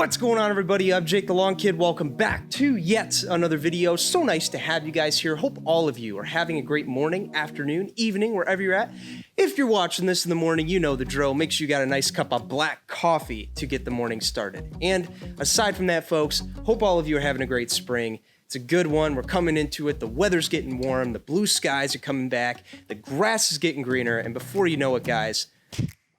What's going on, everybody? I'm Jake the Lawn Kid. Welcome back to yet another video. So nice to have you guys here. Hope all of you are having a great morning, afternoon, evening, wherever you're at. If you're watching this in the morning, you know the drill. Make sure you got a nice cup of black coffee to get the morning started. And aside from that, folks, hope all of you are having a great spring. It's a good one. We're coming into it. The weather's getting warm. The blue skies are coming back. The grass is getting greener. And before you know it, guys,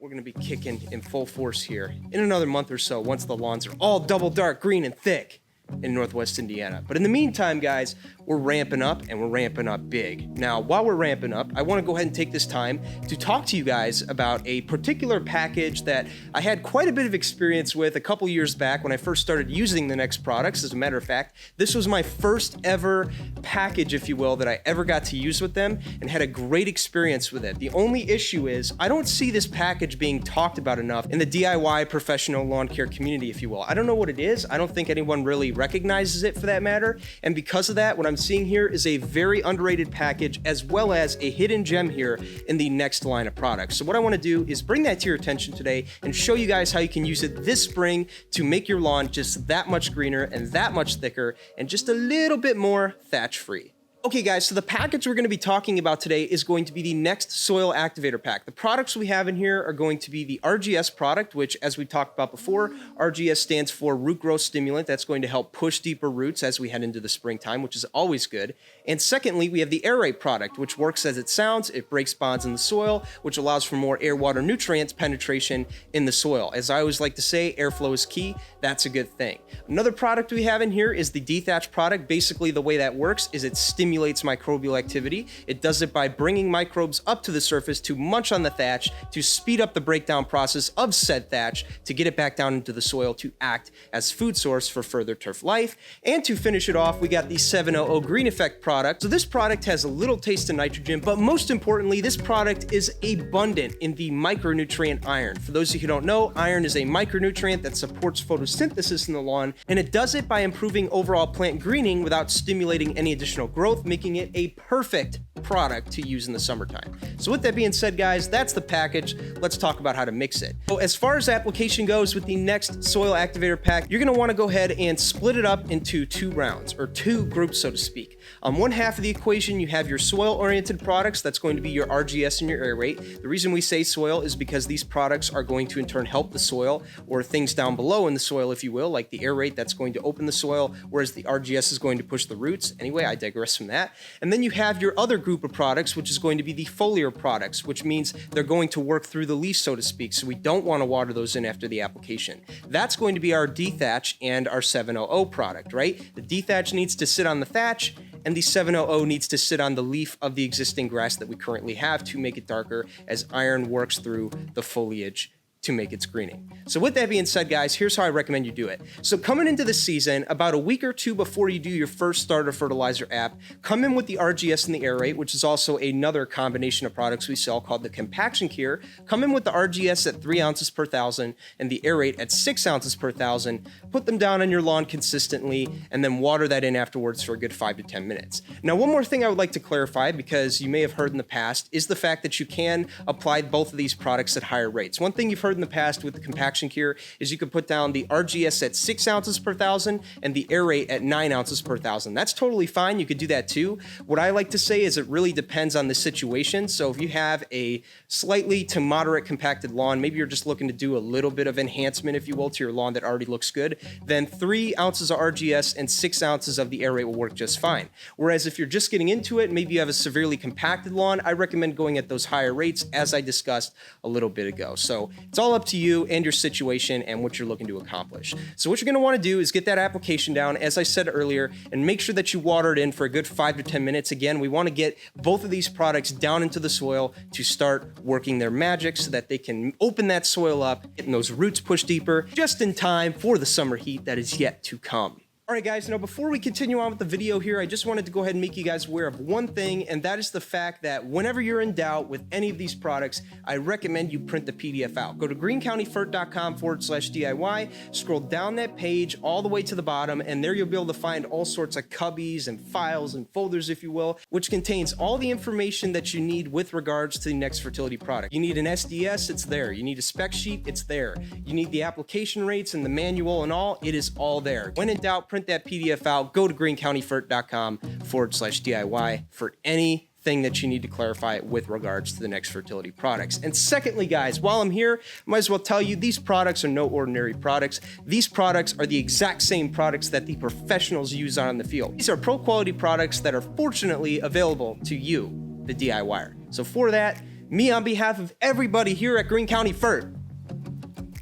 we're going to be kicking in full force here in another month or so once the lawns are all double dark green and thick in Northwest Indiana. But in the meantime, guys, we're ramping up, and we're ramping up big. Now, while we're ramping up, I want to go ahead and take this time to talk to you guys about a particular package that I had quite a bit of experience with a couple years back when I first started using the N-Ext products. As a matter of fact, this was my first ever package, if you will, that I ever got to use with them and had a great experience with it. The only issue is I don't see this package being talked about enough in the DIY professional lawn care community, if you will. I don't know what it is. I don't think anyone really recognizes it for that matter. And because of that, what I'm seeing here is a very underrated package as well as a hidden gem here in the N-Ext line of products. So what I want to do is bring that to your attention today and show you guys how you can use it this spring to make your lawn just that much greener and that much thicker and just a little bit more thatch free. Okay guys, so the package we're going to be talking about today is going to be the N-Ext Soil Activator Pack. The products we have in here are going to be the RGS product, which, as we talked about before, RGS stands for root growth stimulant. That's going to help push deeper roots as we head into the springtime, which is always good. And secondly, we have the Aerate product, which works as it sounds. It breaks bonds in the soil, which allows for more air, water, nutrients penetration in the soil. As I always like to say, airflow is key. That's a good thing. Another product we have in here is the Dethatch product. Basically, the way that works is it stimulates microbial activity. It does it by bringing microbes up to the surface to munch on the thatch, to speed up the breakdown process of said thatch, to get it back down into the soil to act as food source for further turf life. And to finish it off, we got the 700 Green Effect product. So this product has a little taste of nitrogen, but most importantly, this product is abundant in the micronutrient iron. For those of you who don't know, iron is a micronutrient that supports photosynthesis in the lawn, and it does it by improving overall plant greening without stimulating any additional growth, making it a perfect product to use in the summertime. So with that being said, guys, that's the package. Let's talk about how to mix it. So as far as application goes with the N-Ext Soil Activator Pack, you're going to want to go ahead and split it up into two rounds, or two groups, so to speak. On one half of the equation, you have your soil-oriented products. That's going to be your RGS and your Aerate. The reason we say soil is because these products are going to in turn help the soil, or things down below in the soil, if you will, like the Aerate that's going to open the soil, whereas the RGS is going to push the roots. Anyway, I digress from that. And then you have your other group of products, which is going to be the foliar products, which means they're going to work through the leaf, so to speak, so we don't want to water those in after the application. That's going to be our Dethatch and our 700 product, right? The Dethatch needs to sit on the thatch, and the 700 needs to sit on the leaf of the existing grass that we currently have to make it darker as iron works through the foliage to make its greening. So with that being said, guys, here's how I recommend you do it. So coming into the season, about a week or two before you do your first starter fertilizer app, come in with the RGS and the Aerate, which is also another combination of products we sell called the Compaction Cure. Come in with the RGS at 3 ounces per thousand and the Aerate at 6 ounces per thousand. Put them down on your lawn consistently and then water that in afterwards for a good 5 to 10 minutes. Now, one more thing I would like to clarify, because you may have heard in the past, is the fact that you can apply both of these products at higher rates. One thing you've heard in the past with the Compaction Cure is you could put down the RGS at 6 ounces per thousand and the Aerate at 9 ounces per thousand. That's totally fine. You could do that too. What I like to say is it really depends on the situation. So if you have a slightly to moderate compacted lawn, maybe you're just looking to do a little bit of enhancement, if you will, to your lawn that already looks good, then 3 ounces of RGS and 6 ounces of the Aerate will work just fine. Whereas if you're just getting into it, maybe you have a severely compacted lawn, I recommend going at those higher rates, as I discussed a little bit ago. So it's all up to you and your situation and what you're looking to accomplish. So what you're going to want to do is get that application down, as I said earlier, and make sure that you water it in for a good 5 to 10 minutes. Again, we want to get both of these products down into the soil to start working their magic so that they can open that soil up, getting those roots pushed deeper, just in time for the summer heat that is yet to come. All right, guys, now before we continue on with the video here, I just wanted to go ahead and make you guys aware of one thing, and that is the fact that whenever you're in doubt with any of these products, I recommend you print the PDF out. Go to greencountyfert.com/DIY, scroll down that page all the way to the bottom, and there you'll be able to find all sorts of cubbies and files and folders, if you will, which contains all the information that you need with regards to the N-Ext Fertility product. You need an SDS, it's there. You need a spec sheet, it's there. You need the application rates and the manual and all, it is all there. When in doubt, print that PDF out, go to greencountyfert.com/DIY for anything that you need to clarify with regards to the N-Ext Fertility products. And secondly, guys, while I'm here, I might as well tell you these products are no ordinary products. These products are the exact same products that the professionals use on the field. These are pro quality products that are fortunately available to you, the DIYer. So for that, me on behalf of everybody here at Greene County Fert,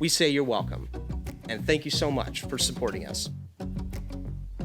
we say you're welcome. And thank you so much for supporting us.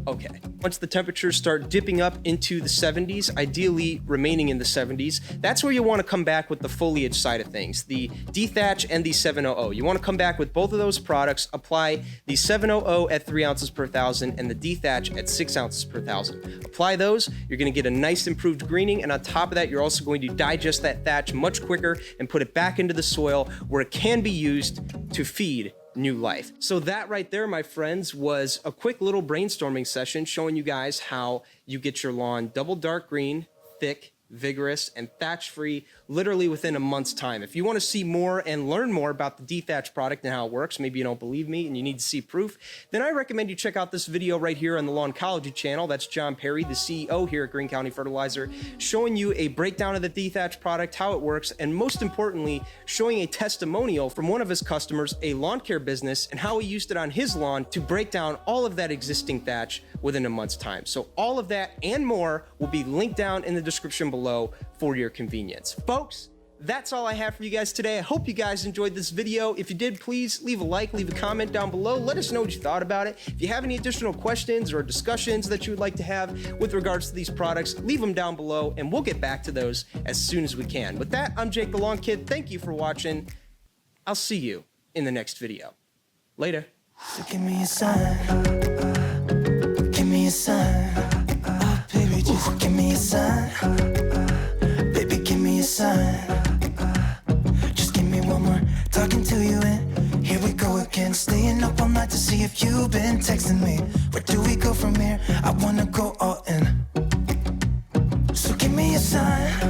Okay, once the temperatures start dipping up into the 70s, ideally remaining in the 70s, that's where you want to come back with the foliage side of things, the dethatch and the 700. You want to come back with both of those products, apply the 700 at 3 ounces per thousand and the dethatch at 6 ounces per thousand. Apply those, you're going to get a nice improved greening, and on top of that, you're also going to digest that thatch much quicker and put it back into the soil where it can be used to feed new life. So that right there, my friends, was a quick little brainstorming session showing you guys how you get your lawn double dark green, thick, vigorous, and thatch free literally within a month's time. If you want to see more and learn more about the dethatch product and how it works, maybe you don't believe me and you need to see proof, then I recommend you check out this video right here on the Lawncology channel. That's John Perry, the CEO here at Greene County Fertilizer, showing you a breakdown of the dethatch product, how it works, and most importantly, showing a testimonial from one of his customers, a lawn care business, and how he used it on his lawn to break down all of that existing thatch within a month's time. So all of that and more will be linked down in the description below for your convenience. Folks, that's all I have for you guys today. I hope you guys enjoyed this video. If you did, please leave a like, leave a comment down below. Let us know what you thought about it. If you have any additional questions or discussions that you would like to have with regards to these products, leave them down below and we'll get back to those as soon as we can. With that, I'm Jake the Lawn Kid. Thank you for watching. I'll see you in the next video. Later. So give me a sign. Give me a sign. Baby, just give me a sign. Baby, give me a sign. Just give me one more talking to you, and here we go again. Staying up all night to see if you've been texting me. Where do we go from here? I wanna go all in. So give me a sign.